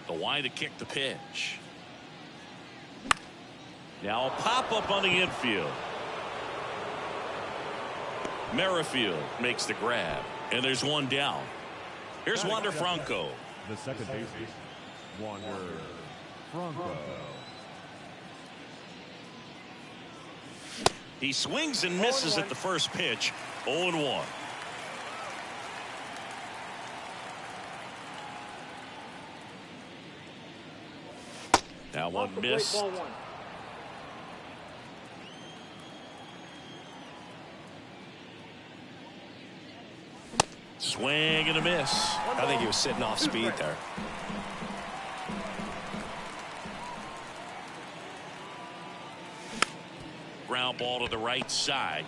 The wide to kick the pitch. Now a pop-up on the infield. Merrifield makes the grab. And there's one down. Here's Wander Franco. The second baseman, Wander Franco. He swings and misses at the first pitch. 0-1. Now one missed. Swing and a miss. I think he was sitting off speed there. Ground ball to the right side.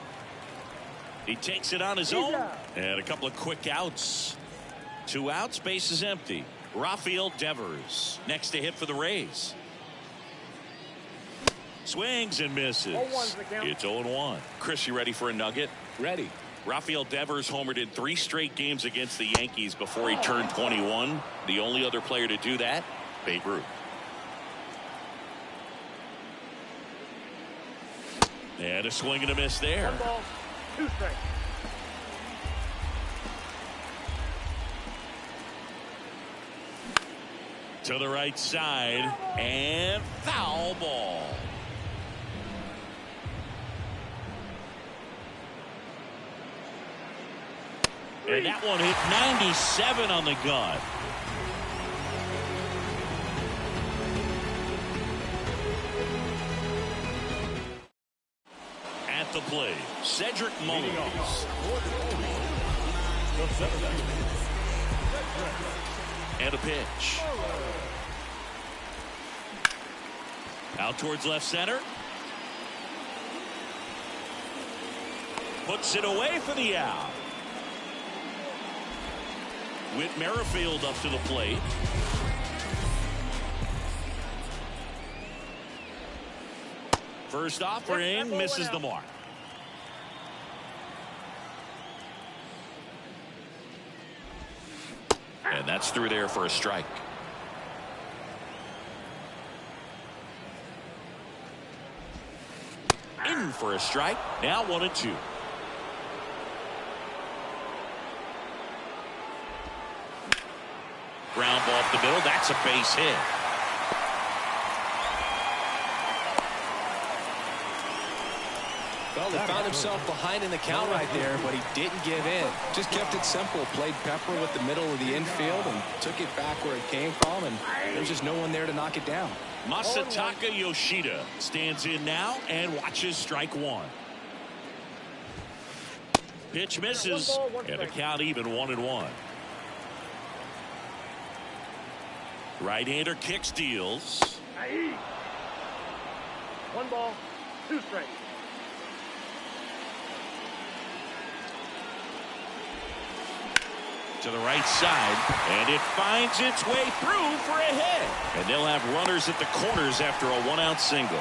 He takes it on his own. And a couple of quick outs. 2 outs, base is empty. Rafael Devers next to hit for the Rays. Swings and misses. It's 0-1. Chris, you ready for a nugget? Ready. Rafael Devers homered in 3 straight games against the Yankees before he turned 21. The only other player to do that, Babe Ruth. And a swing and a miss there. 1 ball, 2 strikes. To the right side and foul ball. And that one hit 97 on the gun. At the plate, Cedric Mullins. And a pitch. Out towards left center. Puts it away for the out. Whit Merrifield up to the plate. First offering misses the mark. And that's through there for a strike. In for a strike. Now 1-2. Ground ball up the middle. That's a base hit. Well, he found himself behind in the count right there, but he didn't give in. Just kept it simple. Played pepper with the middle of the infield and took it back where it came from, and there's just no one there to knock it down. Masataka Yoshida stands in now and watches strike 1. Pitch misses, and the count even 1-1. Right-hander kick steals. 1 ball, 2 strikes. To the right side, and it finds its way through for a hit. And they'll have runners at the corners after a 1-out single.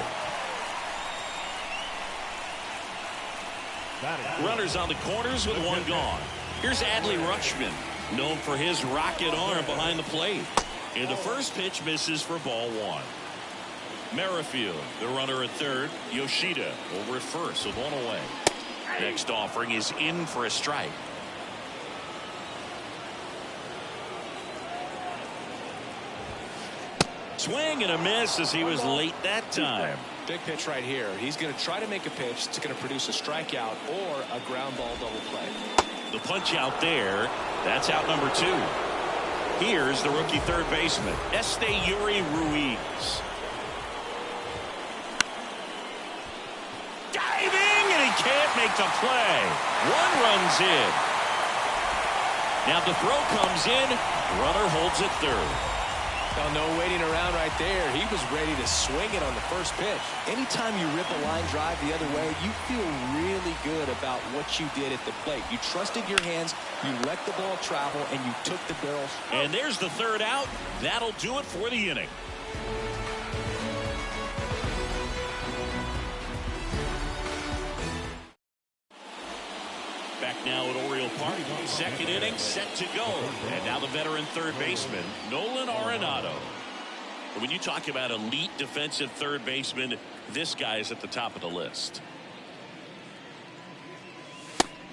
Runners on the corners with 1 gone. Here's Adley Rutschman, known for his rocket arm behind the plate. And the first pitch misses for ball 1. Merrifield, the runner at third. Yoshida over at first with 1 away. Next offering is in for a strike. Swing and a miss as he was late that time. Big pitch right here. He's going to try to make a pitch that's going to produce a strikeout or a ground ball double play. The punch out there. That's out number 2. Here's the rookie third baseman, Esteury Ruiz. Diving, and he can't make the play. 1 run's in. Now the throw comes in. Runner holds it third. Well, no waiting around right there. He was ready to swing it on the first pitch. Anytime you rip a line drive the other way, you feel really good about what you did at the plate. You trusted your hands, you let the ball travel, and you took the barrel. And there's the third out. That'll do it for the inning. Back now at Oriole Park. Second inning set to go. And now the veteran third baseman, Nolan Arenado. When you talk about elite defensive third baseman, this guy is at the top of the list.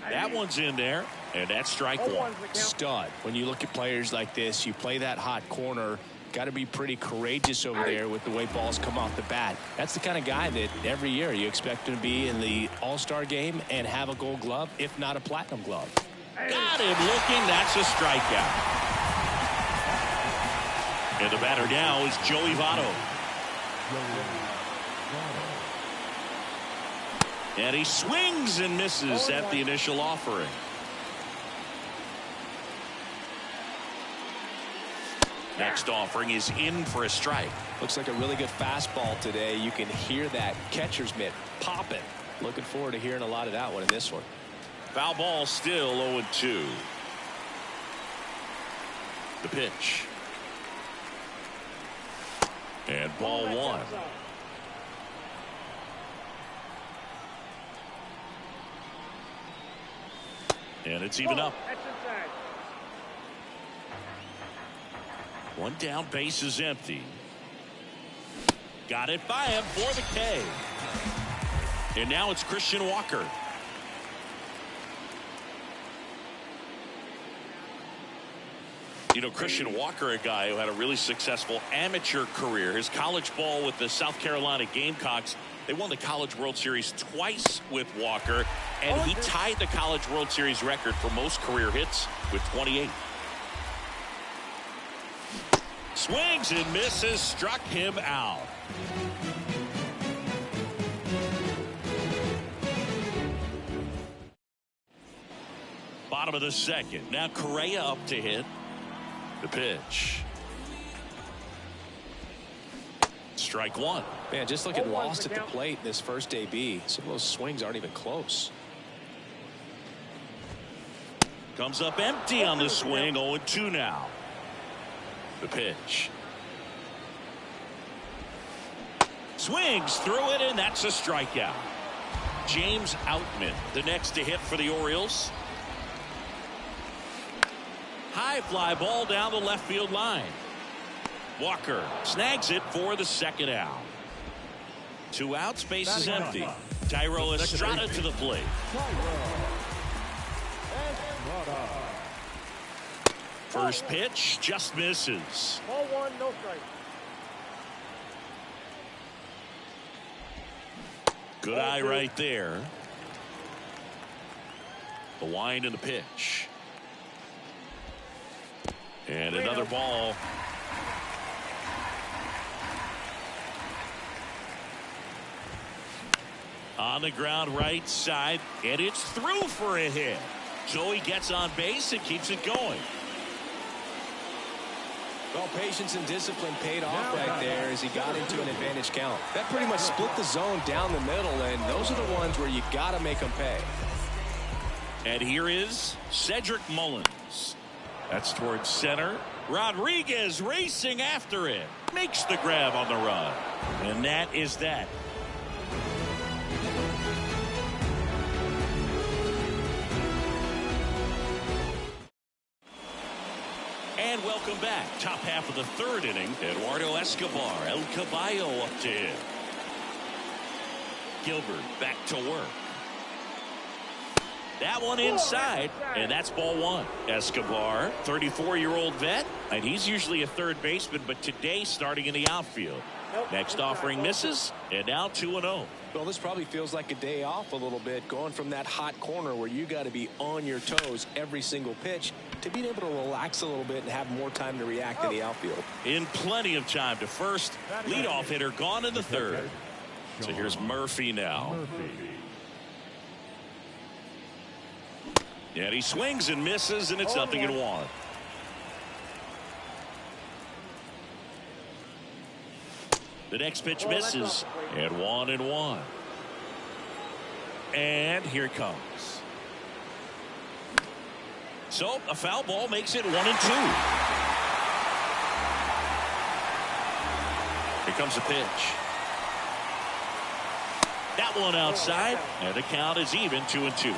That one's in there, and that's strike one. Stud. When you look at players like this, you play that hot corner. Got to be pretty courageous over there with the way balls come off the bat. That's the kind of guy that every year you expect him to be in the All-Star game and have a Gold Glove, if not a Platinum Glove. Got him looking. That's a strikeout. And the batter now is Joey Votto. And he swings and misses at the initial offering. Next offering is in for a strike. Looks like a really good fastball today. You can hear that catcher's mitt popping. Looking forward to hearing a lot of that one in this one. Foul ball, still 0-2. The pitch. And ball one. And it's even up. One down, base is empty. Got it by him for the K. And now it's Christian Walker. You know, Christian Walker, a guy who had a really successful amateur career. His college ball with the South Carolina Gamecocks. They won the College World Series twice with Walker, and he tied the College World Series record for most career hits with 28. Swings and misses, struck him out. Bottom of the second. Now Correa up to hit. The pitch. Strike one. Man, just looking lost at the plate in this first AB. Some of those swings aren't even close. Comes up empty on the swing. 0-2 now. The pitch. Swings through it, and that's a strikeout. James Outman, the next to hit for the Orioles. High fly ball down the left field line. Walker snags it for the second out. 2 outs, base is empty. Tyro Estrada to the plate. First pitch just misses. Ball one, no strike. Good eye right there. The wind and the pitch. And another ball. On the ground right side, and it's through for a hit. So he gets on base and keeps it going. Well, patience and discipline paid off right there as he got into an advantage count. That pretty much split the zone down the middle, and those are the ones where you got to make them pay. And here is Cedric Mullins. That's towards center. Rodriguez racing after it. Makes the grab on the run. And that is that. And welcome back. Top half of the third inning. Eduardo Escobar, El Caballo up to him. Gilbert back to work. That one inside, and that's ball one. Escobar, 34-year-old vet, and he's usually a third baseman, but today starting in the outfield. Next offering misses, and now 2-0. Well, this probably feels like a day off a little bit, going from that hot corner where you got to be on your toes every single pitch to being able to relax a little bit and have more time to react in the outfield. In plenty of time to first. Leadoff hitter gone in the third. So here's Murphy now. And he swings and misses, and it's 0-1. The next pitch misses, and 1-1. And here it comes. So a foul ball makes it 1-2. Here comes the pitch. That one outside, and the count is even 2-2.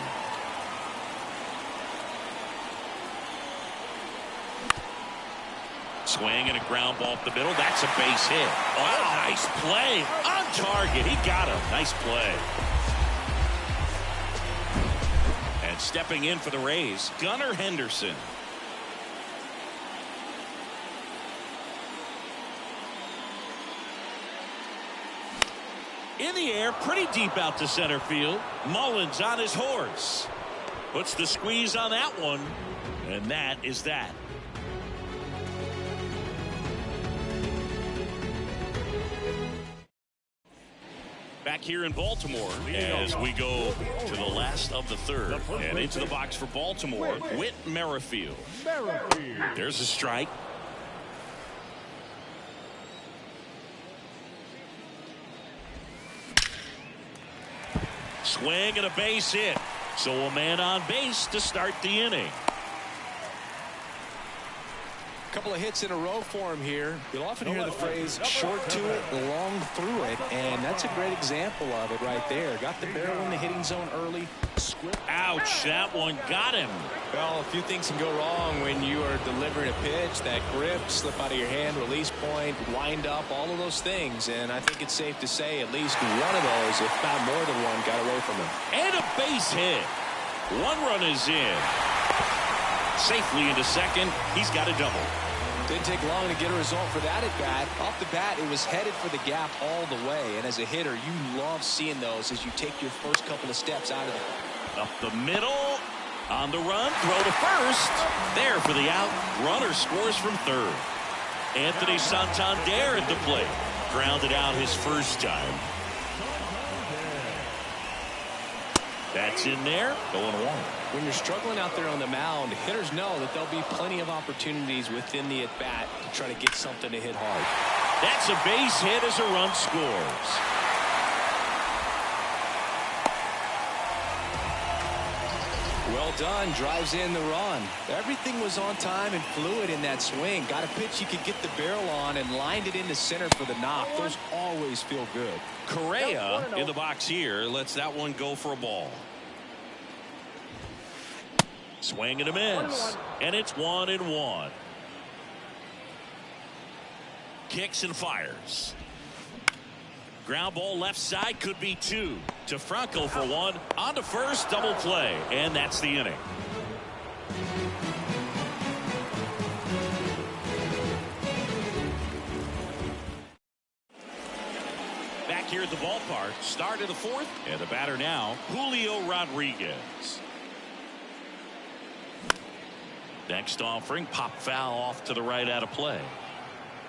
Swing and a ground ball up the middle. That's a base hit. Oh, nice play. On target. He got him. Nice play. And stepping in for the Rays, Gunnar Henderson. In the air, pretty deep out to center field. Mullins on his horse. Puts the squeeze on that one. And that is that. Back here in Baltimore as we go to the last of the third. And into the box for Baltimore, Whit Merrifield. There's a strike. Swing and a base hit. So a man on base to start the inning. Couple of hits in a row for him here. You'll often hear the phrase short to it, long through it, and that's a great example of it right there. Got the barrel in the hitting zone early. Ouch, that one got him. Well, a few things can go wrong when you are delivering a pitch. That grip, slip out of your hand, release point, wind up, all of those things. And I think it's safe to say at least one of those, if not more than one, got away from him. And a base hit. One run is in. Safely into second. He's got a double. Didn't take long to get a result for that at bat. Off the bat, it was headed for the gap all the way. And as a hitter, you love seeing those as you take your first couple of steps out of there. Up the middle. On the run. Throw to first. There for the out. Runner scores from third. Anthony Santander at the plate. Grounded out his first time. That's in there. 0-1. When you're struggling out there on the mound, hitters know that there'll be plenty of opportunities within the at-bat to try to get something to hit hard. That's a base hit as a run scores. Well done. Drives in the run. Everything was on time and fluid in that swing. Got a pitch you could get the barrel on and lined it into center for the knock. Those always feel good. Correa in the box here lets that one go for a ball. Swing and a miss. And it's 1-1. Kicks and fires. Ground ball left side, could be two. To Franco for one. On to first, double play. And that's the inning. Back here at the ballpark, start of the fourth. And the batter now, Julio Rodriguez. Next offering, pop foul off to the right out of play.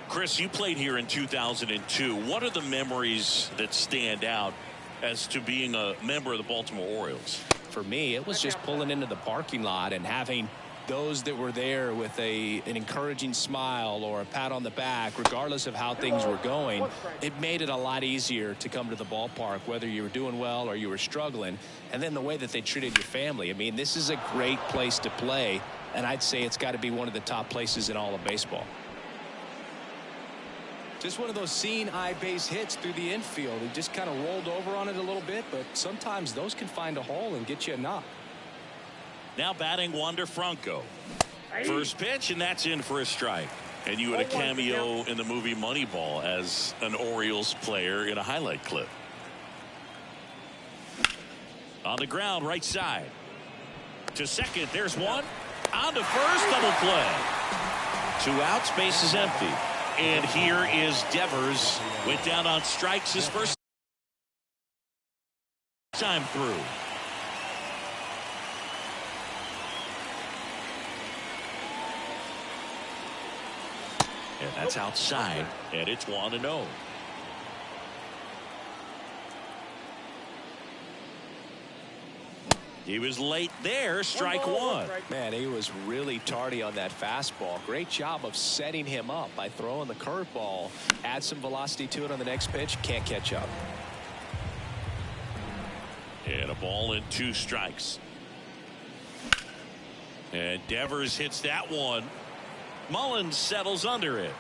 Chris, you played here in 2002. What are the memories that stand out as to being a member of the Baltimore Orioles? For me, it was just pulling into the parking lot and having those that were there with an encouraging smile or a pat on the back, regardless of how things were going. It made it a lot easier to come to the ballpark, whether you were doing well or you were struggling. And then the way that they treated your family. I mean, this is a great place to play, and I'd say it's got to be one of the top places in all of baseball. Just one of those seeing eye base hits through the infield. He just kind of rolled over on it a little bit, but sometimes those can find a hole and get you a knock. Now batting Wander Franco. First pitch, and that's in for a strike. And you had a cameo in the movie Moneyball as an Orioles player in a highlight clip. On the ground, right side. To second, there's one. On to first, double play. 2 outs, base is empty. And here is Devers. Went down on strikes his first time through. And that's outside. And it's 1-0. He was late there. Strike one. Man, he was really tardy on that fastball. Great job of setting him up by throwing the curveball. Add some velocity to it on the next pitch. Can't catch up. And a ball and 2 strikes. And Devers hits that one. Mullins settles under it.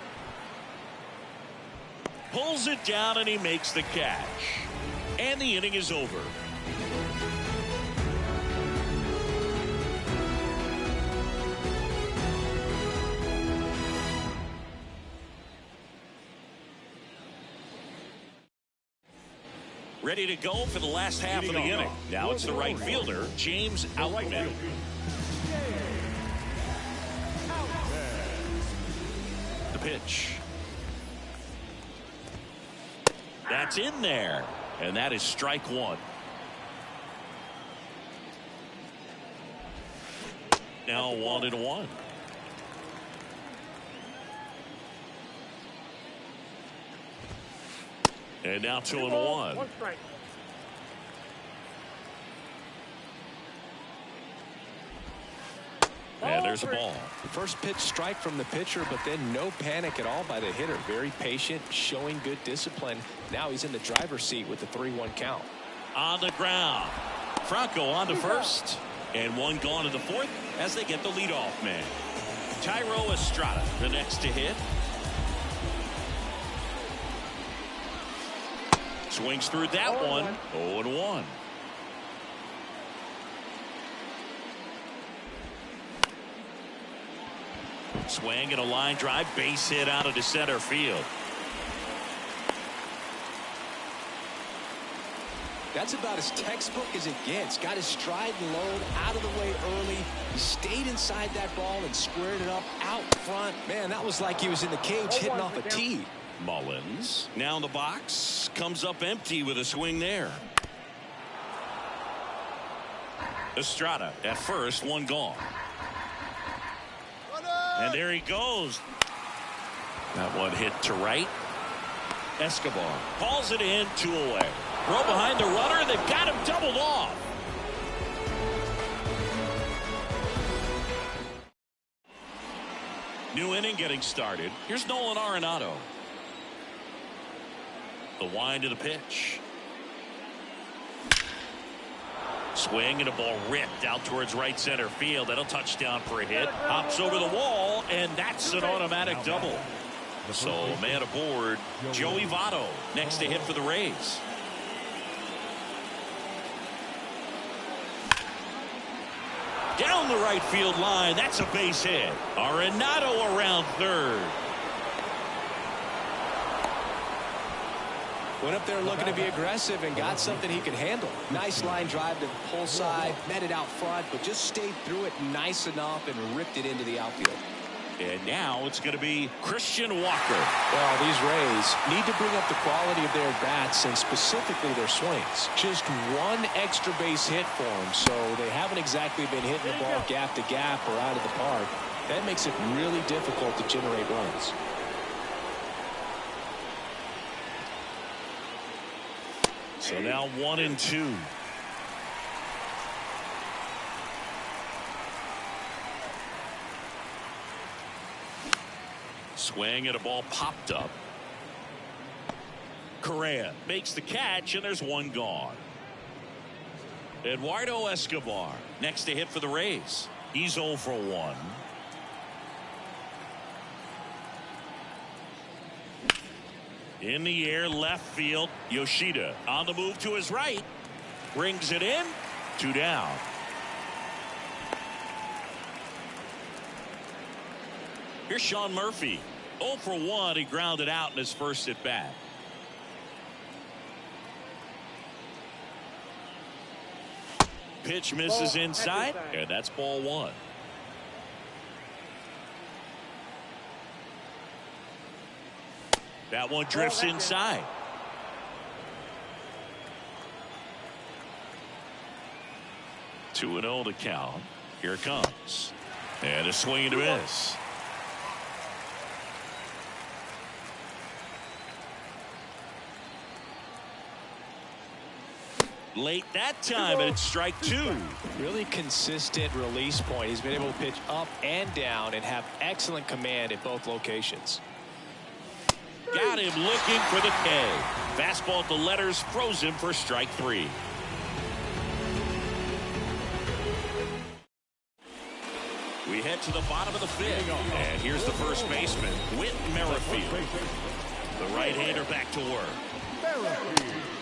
Pulls it down and he makes the catch. And the inning is over. Ready to go for the last half of the inning. Now it's the right fielder, James Outman. The pitch. That's in there. And that is strike one. Now 1-1. And now 2-1. One strike. And there's a ball. The first pitch strike from the pitcher, but then no panic at all by the hitter. Very patient, showing good discipline. Now he's in the driver's seat with the 3-1 count. On the ground. Franco on to first. And one gone in the fourth as they get the leadoff man. Tyro Estrada, the next to hit. Swings through that one. 0-1. Swing and a line drive, base hit out into center field. That's about as textbook as it gets. Got his stride and load out of the way early. He stayed inside that ball and squared it up out front. Man, that was like he was in the cage hitting off a tee. Mullins now in the box, comes up empty with a swing there. Estrada at first, one gone. And there he goes. That one hit to right. Escobar calls it in, 2 away. Throw behind the runner, and they've got him doubled off. New inning getting started. Here's Nolan Arenado. The wind of the pitch. Swing and a ball ripped out towards right center field. That'll touch down for a hit. Hops over the wall, and that's an automatic double. So man aboard, Joey Votto next to hit for the Rays. Down the right field line. That's a base hit. Arenado around third. Went up there looking to be aggressive and got something he could handle. Nice line drive to the pull side, met it out front, but just stayed through it nice enough and ripped it into the outfield. And now it's going to be Christian Walker. Well, these Rays need to bring up the quality of their bats and specifically their swings. Just one extra base hit for them, so they haven't exactly been hitting the ball gap to gap or out of the park. That makes it really difficult to generate runs. So now 1-2. Swing and a ball popped up. Correa makes the catch, and there's one gone. Eduardo Escobar next to hit for the Rays. He's 0 for 1. In the air, left field. Yoshida on the move to his right. Brings it in. 2 down. Here's Sean Murphy. 0 for 1. He grounded out in his first at bat. Pitch misses inside, and that's ball 1. That one drifts inside. Two and 0 to count. Here it comes. And a swing and a miss. Late that time, and it's strike 2. Really consistent release point. He's been able to pitch up and down and have excellent command at both locations. Got him looking for the K. Fastball at the letters, froze him for strike 3. We head to the bottom of the 5th. And here's the first baseman, Whit Merrifield. The right-hander back to work.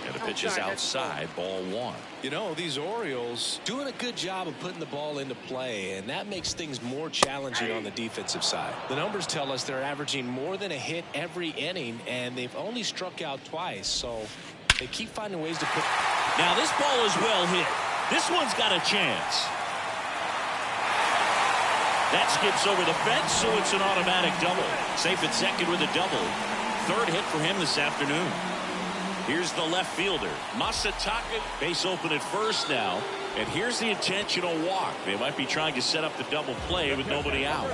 And the pitch is outside, ball 1. You know, these Orioles doing a good job of putting the ball into play, and that makes things more challenging on the defensive side. The numbers tell us they're averaging more than a hit every inning, and they've only struck out twice. So They keep finding ways to put. Now this ball is well hit. This one's got a chance. That skips over the fence, so it's an automatic double. Safe at second with a double. Third hit for him this afternoon. Here's the left fielder, Masataka, base open at first now. And here's the intentional walk. They might be trying to set up the double play with nobody out.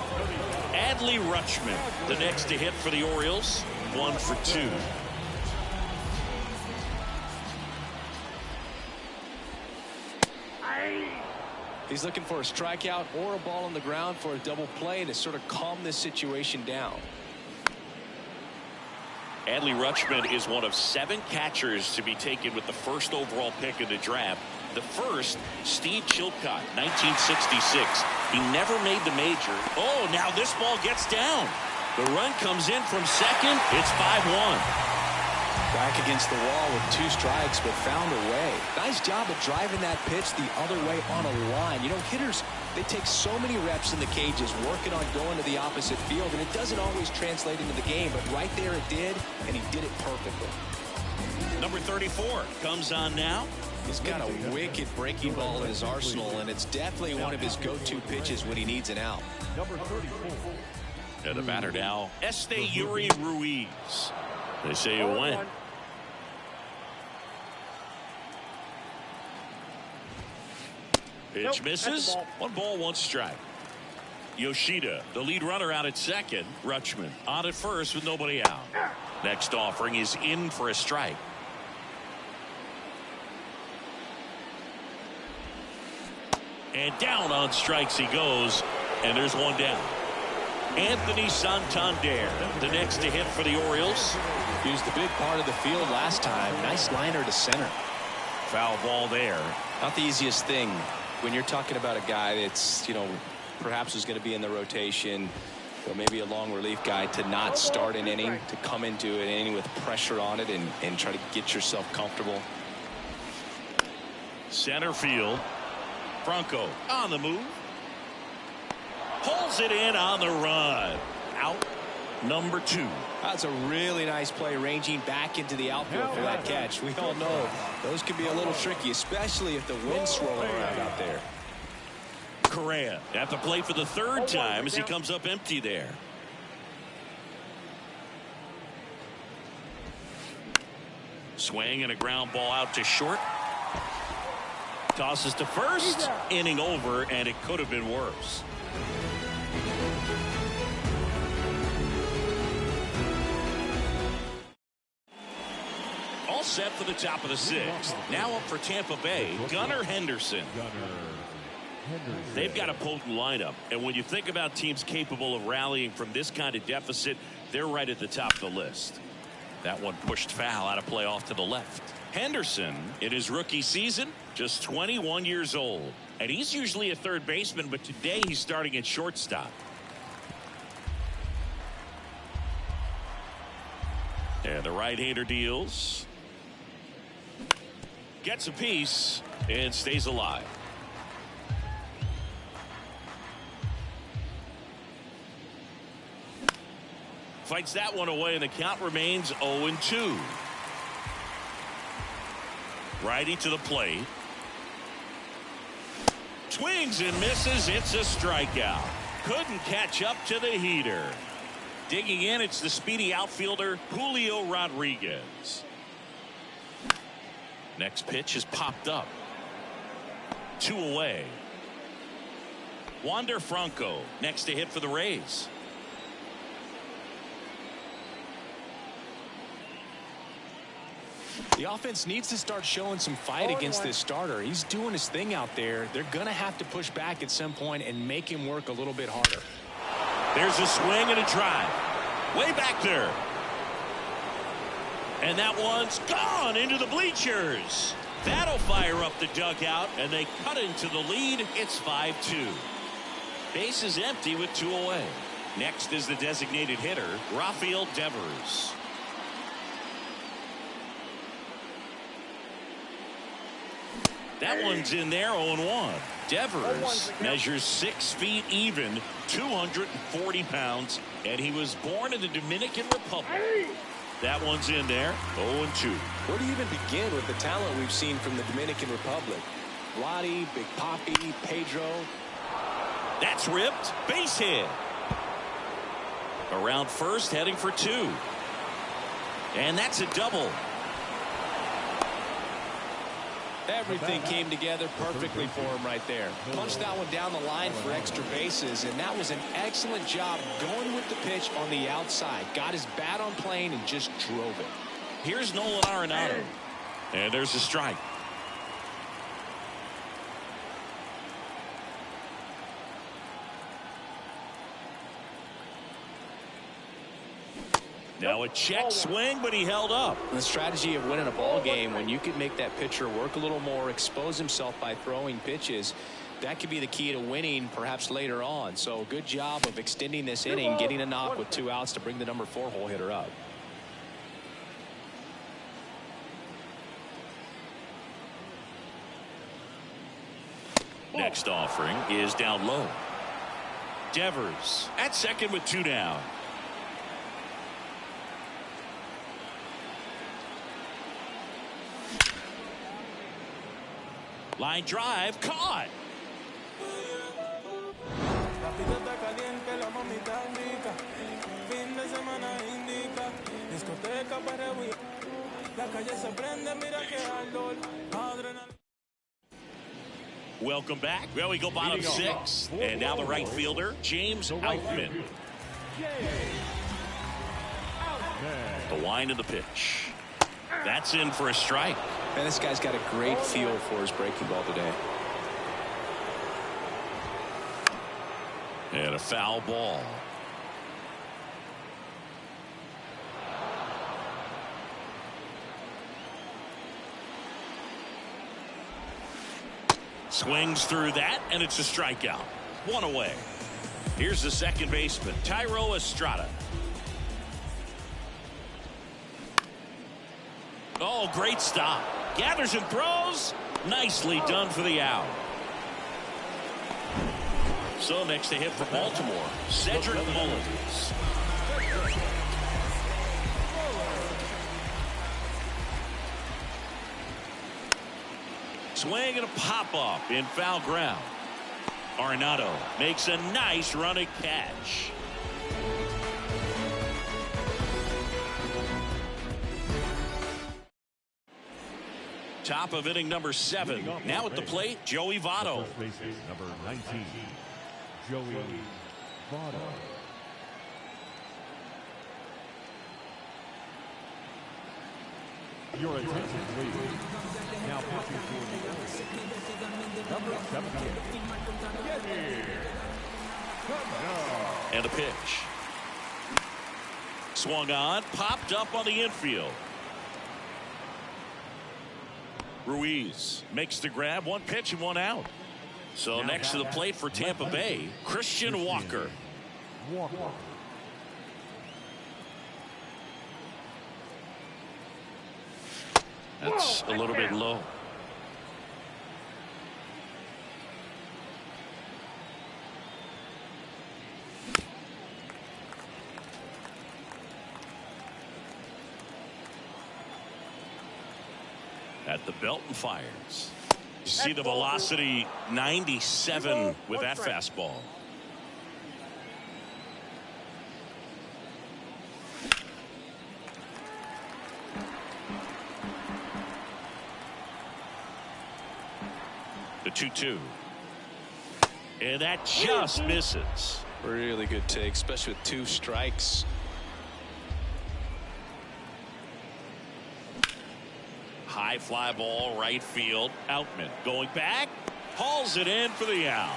Adley Rutschman, the next to hit for the Orioles. 1 for 2. He's looking for a strikeout or a ball on the ground for a double play to sort of calm this situation down. Adley Rutschman is one of 7 catchers to be taken with the first overall pick in the draft. The first, Steve Chilcott, 1966. He never made the major. Oh, now this ball gets down. The run comes in from second. It's 5-1. Back against the wall with 2 strikes, but found a way. Nice job of driving that pitch the other way on a line. You know, hitters, they take so many reps in the cages working on going to the opposite field, and it doesn't always translate into the game, but right there it did, and he did it perfectly. Number 34 comes on now. He's got a wicked breaking ball in his arsenal, and it's definitely one of his go-to pitches when he needs an out. Number 34. And the batter now, Yuri Ruiz. They say you win. Pitch misses. 1 ball, 1 strike. Yoshida, the lead runner, out at second. Rutschman on at first with nobody out. Next offering is in for a strike. And down on strikes he goes, and there's 1 down. Anthony Santander, the next to hit for the Orioles. He was the big part of the field last time. Nice liner to center. Foul ball there. Not the easiest thing when you're talking about a guy that's, you know, perhaps is going to be in the rotation, or maybe a long relief guy, to not start an inning, to come into an inning with pressure on it and try to get yourself comfortable. Center field. Franco on the move. Pulls it in on the run. Out number 2. That's a really nice play, ranging back into the outfield for that catch. We all know those can be a little tricky, especially if the wind's swirling around out there. Correa at the plate for the 3rd time as he comes up empty there. Swing and a ground ball out to short. Tosses to first. Inning over, and it could have been worse. All set for the top of the 6th. Now up for Tampa Bay, Gunnar Henderson. They've got a potent lineup, and when you think about teams capable of rallying from this kind of deficit, they're right at the top of the list. That one pushed foul, out of play off to the left. Henderson, in his rookie season, just 21 years old, and he's usually a third baseman, but today he's starting at shortstop. And the right-hander deals. Gets a piece and stays alive. Fights that one away, and the count remains 0-2. Righty to the plate. Swings and misses. It's a strikeout. Couldn't catch up to the heater. Digging in, it's the speedy outfielder Julio Rodriguez. Next pitch is popped up. 2 away. Wander Franco next to hit for the Rays. The offense needs to start showing some fight against this starter. He's doing his thing out there. They're going to have to push back at some point and make him work a little bit harder. There's a swing and a drive. Way back there. And that one's gone into the bleachers. That'll fire up the dugout, and they cut into the lead. It's 5-2. Base is empty with 2 away. Next is the designated hitter, Rafael Devers. That one's in there, 0-1. Devers measures 6 feet even, 240 pounds, and he was born in the Dominican Republic. That one's in there. 0-2. Where do you even begin with the talent we've seen from the Dominican Republic? Lottie, Big Papi, Pedro. That's ripped. Base hit. Around first, heading for 2. And that's a double. Everything came together perfectly for him right there. Punched that one down the line for extra bases, and that was an excellent job going with the pitch on the outside. Got his bat on plane and just drove it. Here's Nolan Arenado. And there's a strike. Now a check swing, but he held up. The strategy of winning a ball game, when you can make that pitcher work a little more, expose himself by throwing pitches, that could be the key to winning perhaps later on. So good job of extending this inning, getting a knock with 2 outs to bring the number 4 hole hitter up. Next offering is down low. Devers at second with 2 down. Line drive caught. Welcome back. Well, we go bottom 6. And now the right fielder, James Outman. The wind of the pitch. That's in for a strike. Man, this guy's got a great feel for his breaking ball today. And a foul ball. Swings through that, and it's a strikeout. 1 away. Here's the second baseman, Thairo Estrada. Oh, great stop. Gathers and throws. Nicely done for the out. So next to hit for Baltimore, Cedric Mullins. Swing and a pop-up in foul ground. Arenado makes a nice running catch. Top of inning number 7. Now at the plate, Joey Votto. Number 19, Joey Votto. Your attention, please. Now pitching for the Orioles, number 78, get here. And a pitch. Swung on, popped up on the infield. Ruiz makes the grab, 1 pitch and 1 out. So next to the plate for Tampa Bay, Christian Walker. That's a little bit low. At the belt and fires. You see the velocity 97 with that fastball. The 2-2. And that just misses. Really good take, especially with 2 strikes. High fly ball, right field. Outman going back, hauls it in for the out.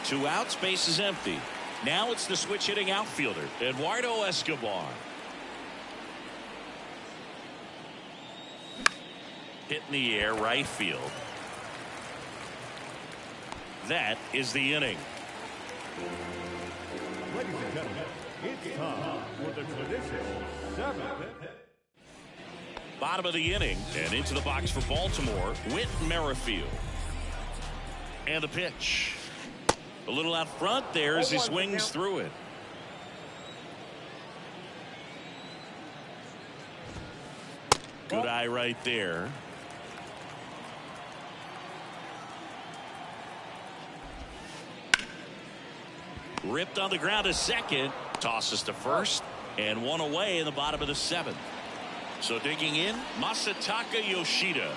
2 outs, base is empty. Now it's the switch hitting outfielder, Eduardo Escobar. Hit in the air, right field. That is the inning. Ladies and gentlemen, it's time for the traditional 7th. Bottom of the inning, and into the box for Baltimore, Whit Merrifield. And the pitch. A little out front there as he swings through it. Good eye right there. Ripped on the ground to second. Tosses to first. And one away in the bottom of the seventh. So digging in, Masataka Yoshida.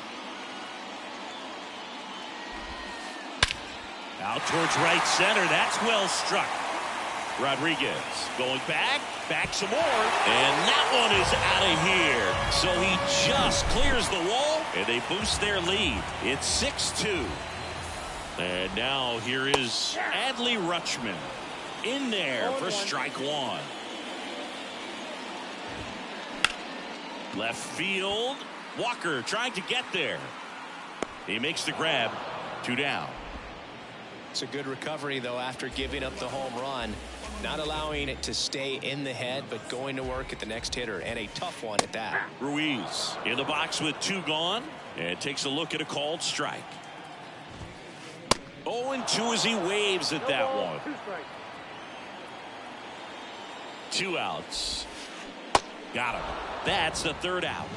Out towards right center. That's well struck. Rodriguez going back some more, and that one is out of here. So he just clears the wall, and they boost their lead. It's 6-2. And now here is Adley Rutschman in there for strike one. Left field. Walker trying to get there. He makes the grab. 2 down. It's a good recovery, though, after giving up the home run. Not allowing it to stay in the head, but going to work at the next hitter, and a tough one at that. Ruiz in the box with 2 gone, and takes a look at a called strike. 0-2 as he waves at that one. 2 outs. Got him. That's the 3rd out.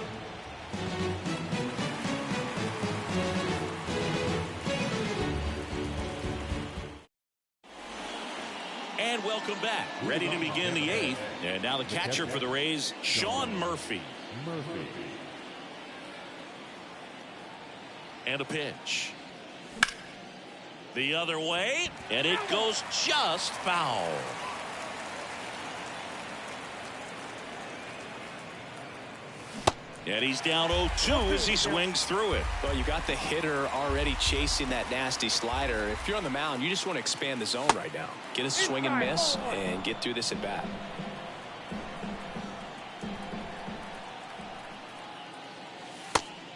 And welcome back. Ready to begin the 8th. And now the catcher for the Rays, Sean Murphy. And a pitch. The other way. And it goes just foul. And he's down 0-2 as he swings through it. Well, you got the hitter already chasing that nasty slider. If you're on the mound, you just want to expand the zone right now. Get a swing and miss and get through this at bat.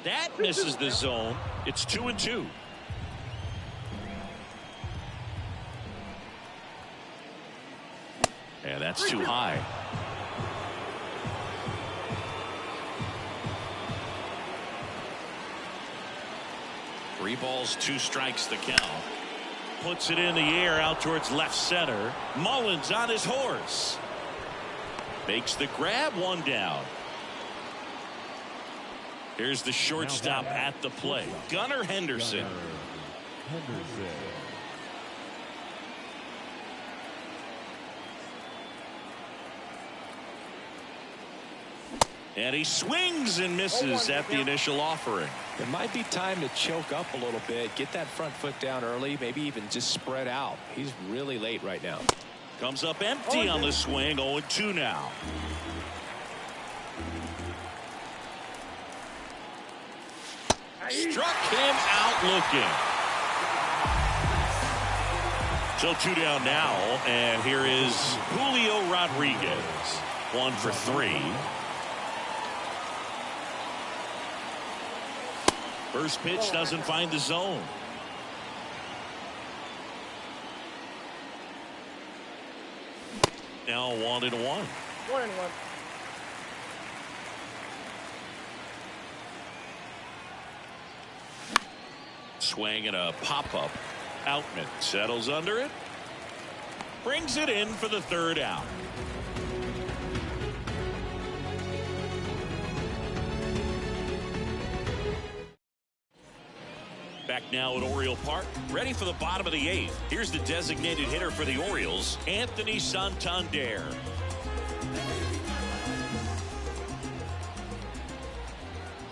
That misses the zone. It's 2-2. And that's too high. Three balls, 2 strikes the count. Puts it in the air out towards left center. Mullins on his horse. Makes the grab. 1 down. Here's the shortstop at the plate. Gunnar Henderson. And he swings and misses at the initial offering. It might be time to choke up a little bit, get that front foot down early, maybe even just spread out. He's really late right now. Comes up empty on the swing. 0-2 now. Struck him out looking. So 2 down now, and here is Julio Rodriguez. 1 for 3. First pitch doesn't find the zone. Now 1-1. 1-1. Swing and a pop-up. Outman settles under it. Brings it in for the 3rd out. Back now at Oriole Park, ready for the bottom of the 8th. Here's the designated hitter for the Orioles, Anthony Santander.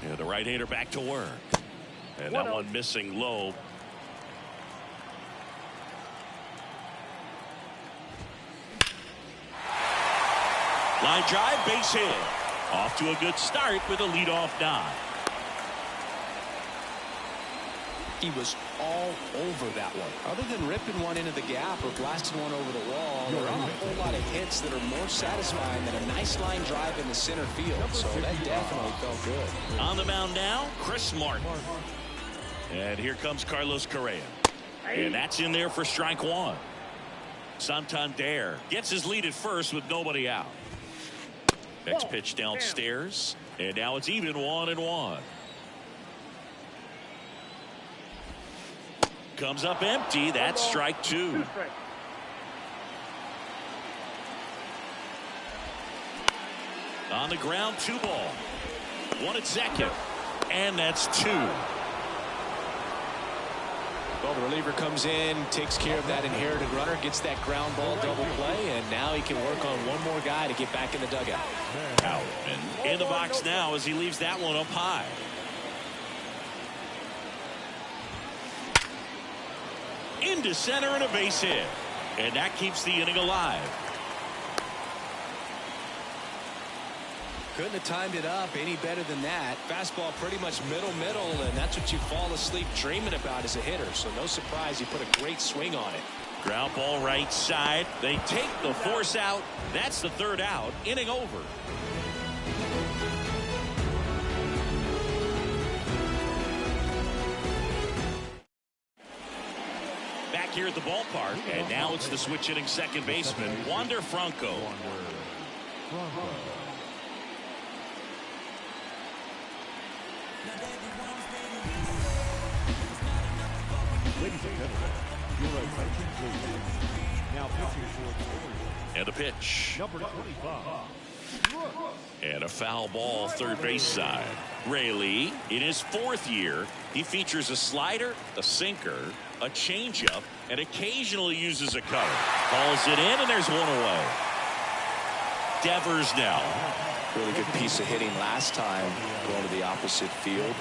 And the right-hander back to work. And that one missing low. Line drive, base hit. Off to a good start with a leadoff nod. He was all over that one. Other than ripping one into the gap or blasting one over the wall, there aren't a whole lot of hits that are more satisfying than a nice line drive in the center field. So that definitely felt good. On the mound now, Chris Martin. And here comes Carlos Correa. And that's in there for strike 1. Santander gets his lead at first with nobody out. Next pitch downstairs. And now it's even 1-1. Comes up empty. That's strike 2. On the ground, 2 ball. One at second. And that's 2. Well, the reliever comes in, takes care of that inherited runner, gets that ground ball double play, and now he can work on one more guy to get back in the dugout. Out and in the box now as he leaves that one up high. Into center and a base hit. And that keeps the inning alive. Couldn't have timed it up any better than that. Fastball pretty much middle, and that's what you fall asleep dreaming about as a hitter. So no surprise he put a great swing on it. Ground ball right side. They take the force out. That's the 3rd out. Inning over. Back here at the ballpark, and now it's the switch hitting second baseman, Wander Franco. Ladies and gentlemen, your attention please. Now pitching for the Orioles. And a pitch. Number 25. And a foul ball third base side. Rayleigh, in his 4th year, he features a slider, a sinker, a changeup, and occasionally uses a cutter. Calls it in, and there's one away. Devers now. Really good piece of hitting last time going to the opposite field.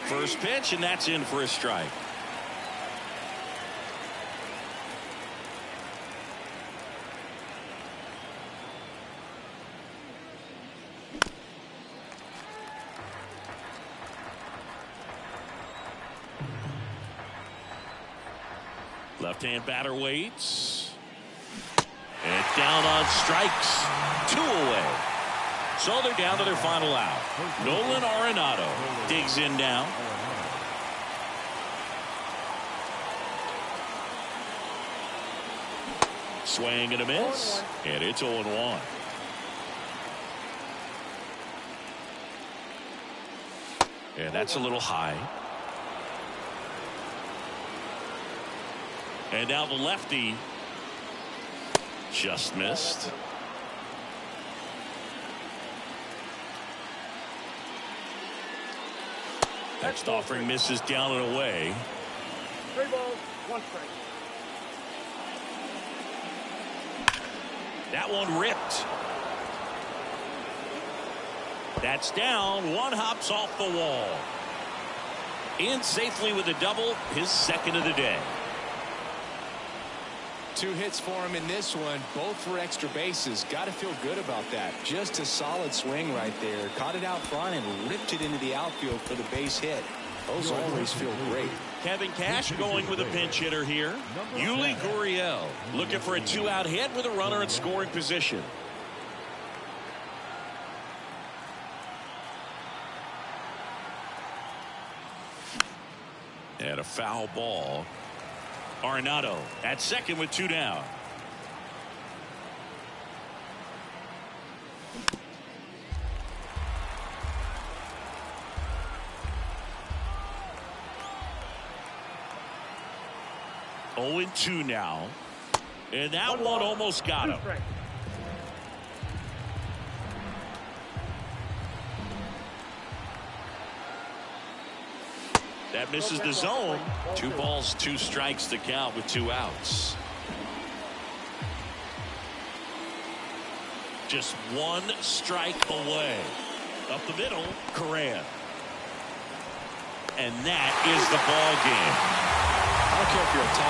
First pitch, and that's in for a strike. Left-hand batter waits. And down on strikes. 2 away. So they're down to their final out. Nolan Arenado digs in now. Swing and a miss. And it's 0-1. And that's a little high. And now the lefty just missed. Next offering misses down and away. 3 balls, 1 strike. That one ripped. That's down. One hops off the wall. In safely with a double, his 2nd of the day. 2 hits for him in this one, both for extra bases. Got to feel good about that. Just a solid swing right there. Caught it out front and ripped it into the outfield for the base hit. Those always feel great. Kevin Cash going with a pinch hitter here. Yuli Gurriel looking for a 2-out hit with a runner in scoring position. And a foul ball. Arenado at second with 2 down. Oh, 2 now. And that one almost got him. That misses the zone. 2 balls, 2 strikes to count with 2 outs. Just 1 strike away. Up the middle, Correa. And that is the ball game. I don't care if you're a top